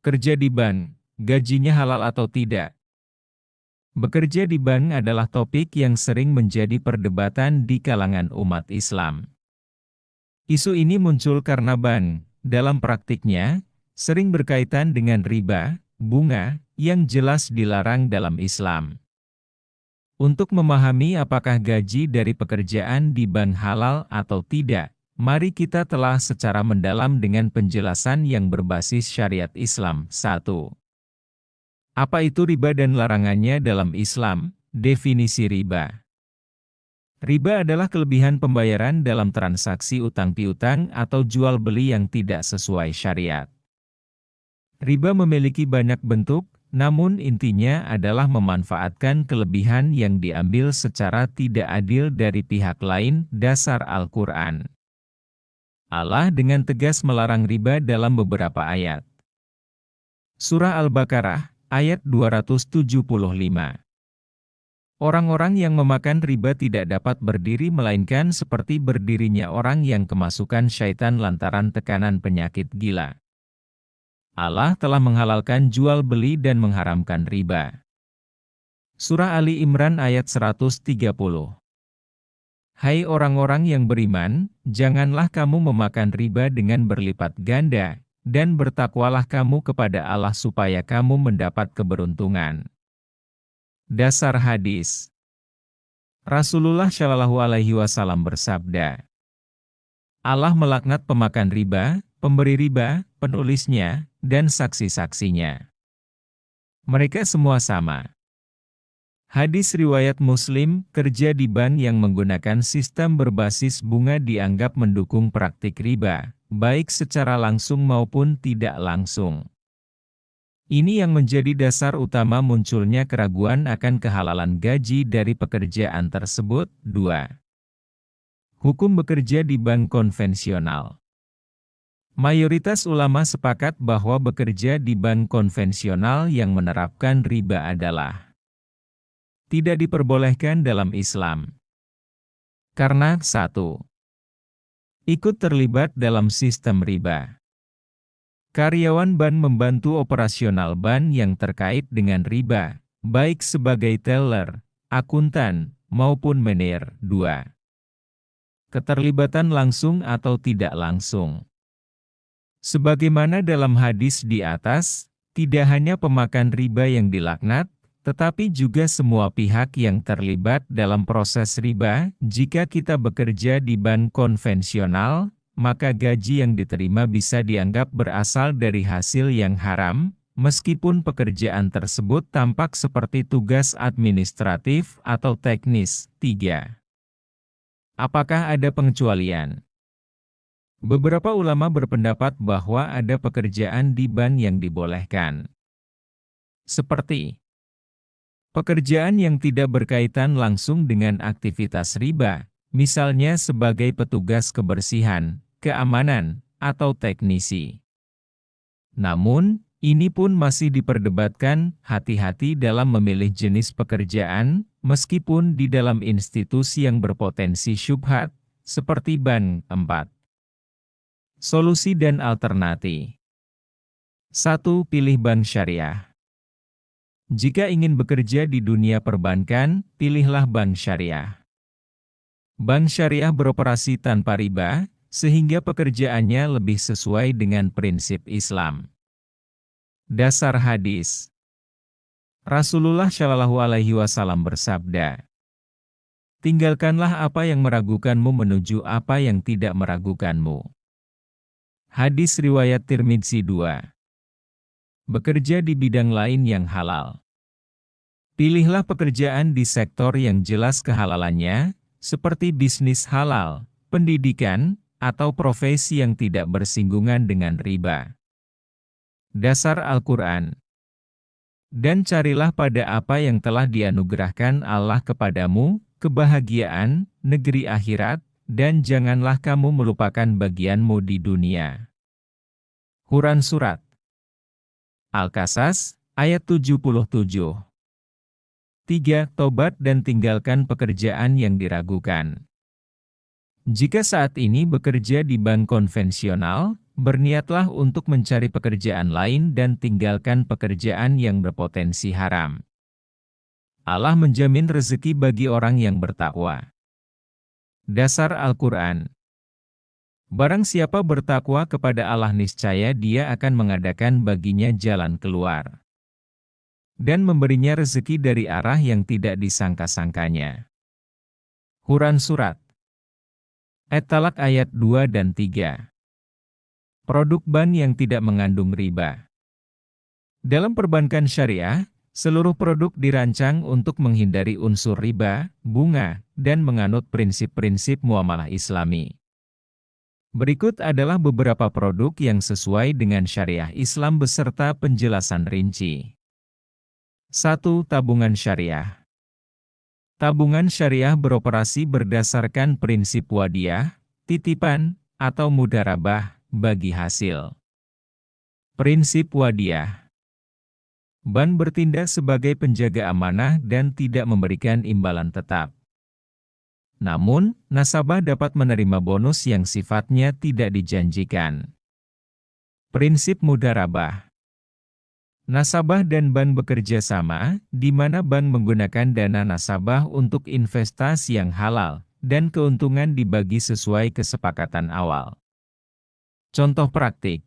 Kerja di bank, gajinya halal atau tidak? Bekerja di bank adalah topik yang sering menjadi perdebatan di kalangan umat Islam. Isu ini muncul karena bank, dalam praktiknya, sering berkaitan dengan riba, bunga, yang jelas dilarang dalam Islam. Untuk memahami apakah gaji dari pekerjaan di bank halal atau tidak, mari kita telah secara mendalam dengan penjelasan yang berbasis syariat Islam. 1. Apa itu riba dan larangannya dalam Islam? Definisi riba. Riba adalah kelebihan pembayaran dalam transaksi utang piutang atau jual beli yang tidak sesuai syariat. Riba memiliki banyak bentuk, namun intinya adalah memanfaatkan kelebihan yang diambil secara tidak adil dari pihak lain. Dasar Al-Quran. Allah dengan tegas melarang riba dalam beberapa ayat. Surah Al-Baqarah, ayat 275. Orang-orang yang memakan riba tidak dapat berdiri melainkan seperti berdirinya orang yang kemasukan syaitan lantaran tekanan penyakit gila. Allah telah menghalalkan jual beli dan mengharamkan riba. Surah Ali Imran ayat 130. Hai orang-orang yang beriman, janganlah kamu memakan riba dengan berlipat ganda, dan bertakwalah kamu kepada Allah supaya kamu mendapat keberuntungan. Dasar hadis. Rasulullah Shallallahu Alaihi Wasallam bersabda, Allah melaknat pemakan riba, pemberi riba, penulisnya, dan saksi-saksinya. Mereka semua sama. Hadis riwayat Muslim, kerja di bank yang menggunakan sistem berbasis bunga dianggap mendukung praktik riba, baik secara langsung maupun tidak langsung. Ini yang menjadi dasar utama munculnya keraguan akan kehalalan gaji dari pekerjaan tersebut. 2. Hukum bekerja di bank konvensional. Mayoritas ulama sepakat bahwa bekerja di bank konvensional yang menerapkan riba adalah tidak diperbolehkan dalam Islam. Karena 1. Ikut terlibat dalam sistem riba. Karyawan bank membantu operasional bank yang terkait dengan riba, baik sebagai teller, akuntan, maupun manajer. 2. Keterlibatan langsung atau tidak langsung. Sebagaimana dalam hadis di atas, tidak hanya pemakan riba yang dilaknat, tetapi juga semua pihak yang terlibat dalam proses riba. Jika kita bekerja di bank konvensional, maka gaji yang diterima bisa dianggap berasal dari hasil yang haram, meskipun pekerjaan tersebut tampak seperti tugas administratif atau teknis. 3. Apakah ada pengecualian? Beberapa ulama berpendapat bahwa ada pekerjaan di bank yang dibolehkan. Seperti pekerjaan yang tidak berkaitan langsung dengan aktivitas riba, misalnya sebagai petugas kebersihan, keamanan, atau teknisi. Namun, ini pun masih diperdebatkan, hati-hati dalam memilih jenis pekerjaan, meskipun di dalam institusi yang berpotensi syubhat, seperti bank. 4. Solusi dan alternatif. 1. Pilih bank syariah. Jika ingin bekerja di dunia perbankan, pilihlah bank syariah. Bank syariah beroperasi tanpa riba, sehingga pekerjaannya lebih sesuai dengan prinsip Islam. Dasar hadis. Rasulullah Shallallahu Alaihi Wasallam bersabda, tinggalkanlah apa yang meragukanmu menuju apa yang tidak meragukanmu. Hadis riwayat Tirmidzi. 2. Bekerja di bidang lain yang halal. Pilihlah pekerjaan di sektor yang jelas kehalalannya, seperti bisnis halal, pendidikan, atau profesi yang tidak bersinggungan dengan riba. Dasar Al-Quran. Dan carilah pada apa yang telah dianugerahkan Allah kepadamu, kebahagiaan, negeri akhirat, dan janganlah kamu melupakan bagianmu di dunia. Quran Surat Al-Qasas, ayat 77. 3. Tobat dan tinggalkan pekerjaan yang diragukan. Jika saat ini bekerja di bank konvensional, berniatlah untuk mencari pekerjaan lain dan tinggalkan pekerjaan yang berpotensi haram. Allah menjamin rezeki bagi orang yang bertakwa. Dasar Al-Quran. Barang siapa bertakwa kepada Allah, niscaya Dia akan mengadakan baginya jalan keluar dan memberinya rezeki dari arah yang tidak disangka-sangkanya. Quran Surat At-Talaq ayat 2 dan 3. Produk ban yang tidak mengandung riba. Dalam perbankan syariah, seluruh produk dirancang untuk menghindari unsur riba, bunga, dan menganut prinsip-prinsip muamalah Islami. Berikut adalah beberapa produk yang sesuai dengan syariah Islam beserta penjelasan rinci. 1. Tabungan syariah. Tabungan syariah beroperasi berdasarkan prinsip wadiah, titipan, atau mudharabah bagi hasil. Prinsip wadiah. Bank bertindak sebagai penjaga amanah dan tidak memberikan imbalan tetap. Namun, nasabah dapat menerima bonus yang sifatnya tidak dijanjikan. Prinsip mudharabah. Nasabah dan bank bekerja sama, di mana bank menggunakan dana nasabah untuk investasi yang halal, dan keuntungan dibagi sesuai kesepakatan awal. Contoh praktik.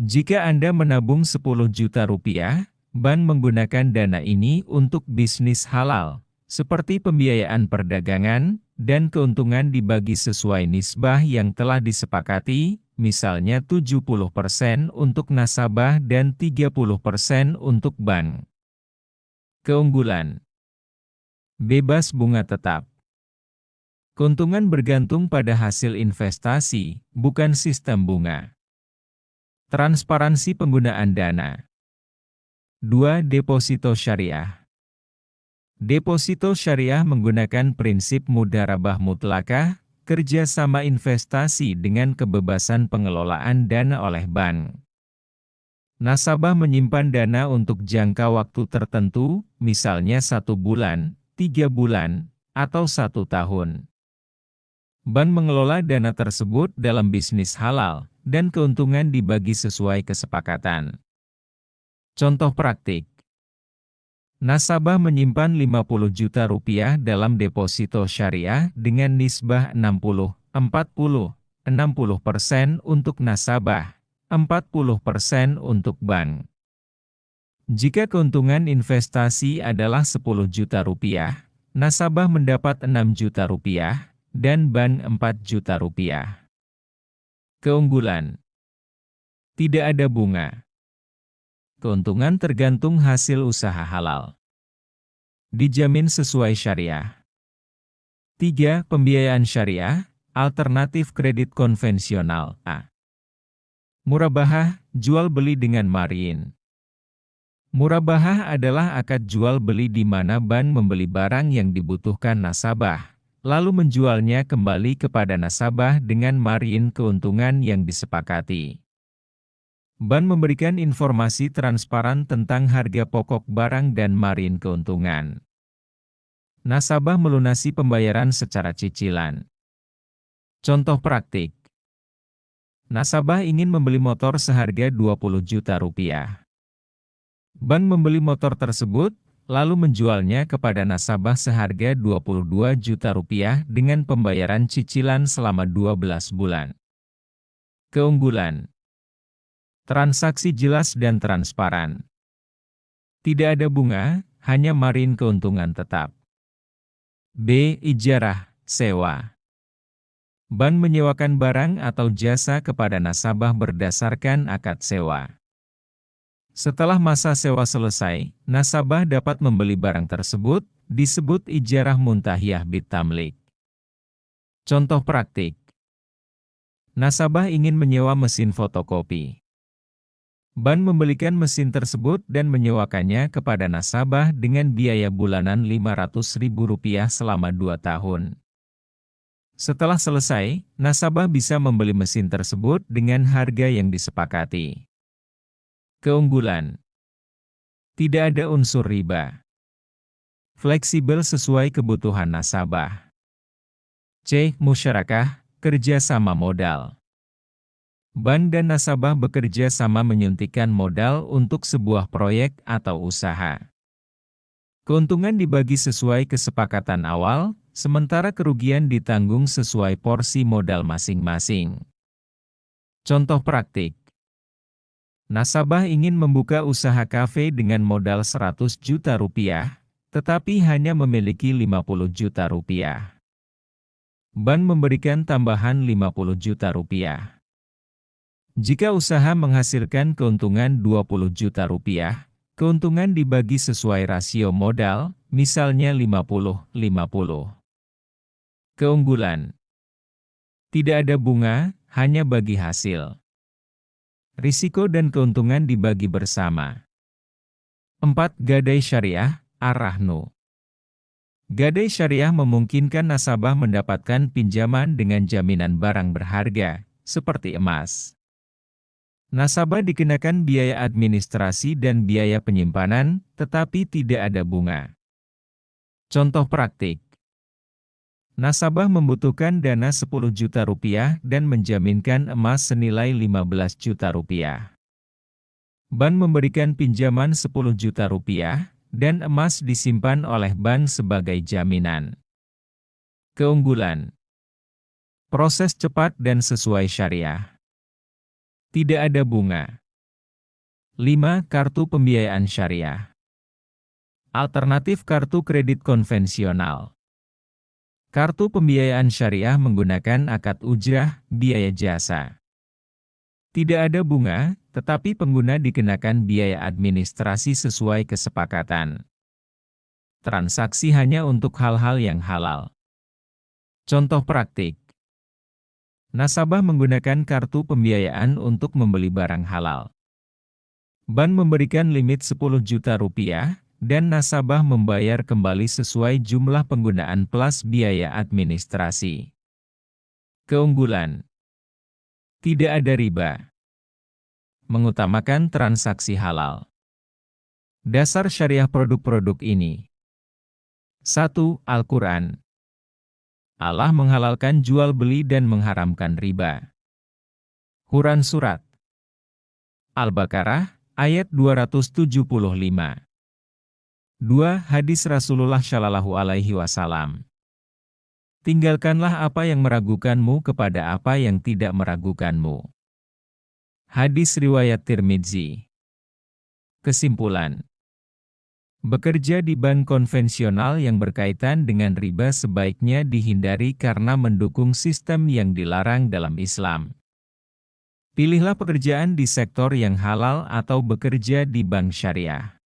Jika Anda menabung 10 juta rupiah, bank menggunakan dana ini untuk bisnis halal, seperti pembiayaan perdagangan, dan keuntungan dibagi sesuai nisbah yang telah disepakati, misalnya 70% untuk nasabah dan 30% untuk bank. Keunggulan. Bebas bunga tetap. Keuntungan bergantung pada hasil investasi, bukan sistem bunga. Transparansi penggunaan dana. 2. Deposito syariah. Deposito syariah menggunakan prinsip mudharabah mutlakah, kerjasama investasi dengan kebebasan pengelolaan dana oleh bank. Nasabah menyimpan dana untuk jangka waktu tertentu, misalnya 1 bulan, 3 bulan, atau 1 tahun. Bank mengelola dana tersebut dalam bisnis halal, dan keuntungan dibagi sesuai kesepakatan. Contoh praktik. Nasabah menyimpan 50 juta rupiah dalam deposito syariah dengan nisbah 60, 40, 60% untuk nasabah, 40% untuk bank. Jika keuntungan investasi adalah 10 juta rupiah, nasabah mendapat 6 juta rupiah, dan bank 4 juta rupiah. Keunggulan. Tidak ada bunga. Keuntungan tergantung hasil usaha halal. Dijamin sesuai syariah. 3. Pembiayaan syariah, alternatif kredit konvensional. A. Murabahah, jual beli dengan margin. Murabahah adalah akad jual beli di mana bank membeli barang yang dibutuhkan nasabah, lalu menjualnya kembali kepada nasabah dengan margin keuntungan yang disepakati. Bank memberikan informasi transparan tentang harga pokok barang dan margin keuntungan. Nasabah melunasi pembayaran secara cicilan. Contoh praktik. Nasabah ingin membeli motor seharga 20 juta rupiah. Bank membeli motor tersebut, lalu menjualnya kepada nasabah seharga 22 juta rupiah dengan pembayaran cicilan selama 12 bulan. Keunggulan. Transaksi jelas dan transparan. Tidak ada bunga, hanya margin keuntungan tetap. B. Ijarah, sewa. Bank menyewakan barang atau jasa kepada nasabah berdasarkan akad sewa. Setelah masa sewa selesai, nasabah dapat membeli barang tersebut, disebut ijarah muntahiyah bitamlik. Contoh praktik. Nasabah ingin menyewa mesin fotokopi. Bank membelikan mesin tersebut dan menyewakannya kepada nasabah dengan biaya bulanan Rp500.000 selama 2 tahun. Setelah selesai, nasabah bisa membeli mesin tersebut dengan harga yang disepakati. Keunggulan. Tidak ada unsur riba. Fleksibel sesuai kebutuhan nasabah. C. Musyarakah, kerjasama modal. Bank dan nasabah bekerja sama menyuntikkan modal untuk sebuah proyek atau usaha. Keuntungan dibagi sesuai kesepakatan awal, sementara kerugian ditanggung sesuai porsi modal masing-masing. Contoh praktik. Nasabah ingin membuka usaha kafe dengan modal 100 juta rupiah, tetapi hanya memiliki 50 juta rupiah. Bank memberikan tambahan 50 juta rupiah. Jika usaha menghasilkan keuntungan 20 juta rupiah, keuntungan dibagi sesuai rasio modal, misalnya 50-50. Keunggulan. Tidak ada bunga, hanya bagi hasil. Risiko dan keuntungan dibagi bersama. 4. Gadai Syariah, Ar-Rahnu. Gadai Syariah memungkinkan nasabah mendapatkan pinjaman dengan jaminan barang berharga, seperti emas. Nasabah dikenakan biaya administrasi dan biaya penyimpanan, tetapi tidak ada bunga. Contoh praktik. Nasabah membutuhkan dana 10 juta rupiah dan menjaminkan emas senilai 15 juta rupiah. Bank memberikan pinjaman 10 juta rupiah, dan emas disimpan oleh bank sebagai jaminan. Keunggulan. Proses cepat dan sesuai syariah. Tidak ada bunga. 5. Kartu pembiayaan syariah. Alternatif kartu kredit konvensional. Kartu pembiayaan syariah menggunakan akad ujrah, biaya jasa. Tidak ada bunga, tetapi pengguna dikenakan biaya administrasi sesuai kesepakatan. Transaksi hanya untuk hal-hal yang halal. Contoh praktik. Nasabah menggunakan kartu pembiayaan untuk membeli barang halal. Bank memberikan limit 10 juta rupiah, dan nasabah membayar kembali sesuai jumlah penggunaan plus biaya administrasi. Keunggulan. Tidak ada riba. Mengutamakan transaksi halal. Dasar syariah produk-produk ini. 1. Al-Quran. Allah menghalalkan jual beli dan mengharamkan riba. Quran Surat Al-Baqarah, ayat 275. 2. Hadis Rasulullah Shallallahu Alaihi Wasallam. Tinggalkanlah apa yang meragukanmu kepada apa yang tidak meragukanmu. Hadis riwayat Tirmidzi. Kesimpulan. Bekerja di bank konvensional yang berkaitan dengan riba sebaiknya dihindari karena mendukung sistem yang dilarang dalam Islam. Pilihlah pekerjaan di sektor yang halal atau bekerja di bank syariah.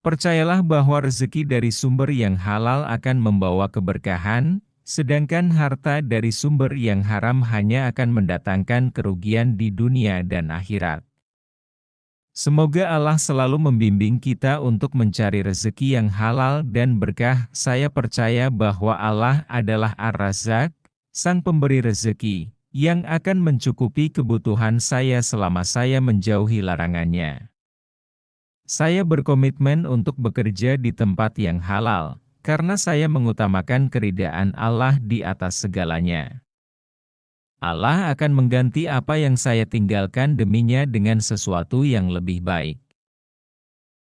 Percayalah bahwa rezeki dari sumber yang halal akan membawa keberkahan, sedangkan harta dari sumber yang haram hanya akan mendatangkan kerugian di dunia dan akhirat. Semoga Allah selalu membimbing kita untuk mencari rezeki yang halal dan berkah. Saya percaya bahwa Allah adalah Ar-Razzaq, Sang Pemberi rezeki, yang akan mencukupi kebutuhan saya selama saya menjauhi larangannya. Saya berkomitmen untuk bekerja di tempat yang halal, karena saya mengutamakan keridaan Allah di atas segalanya. Allah akan mengganti apa yang saya tinggalkan deminya dengan sesuatu yang lebih baik.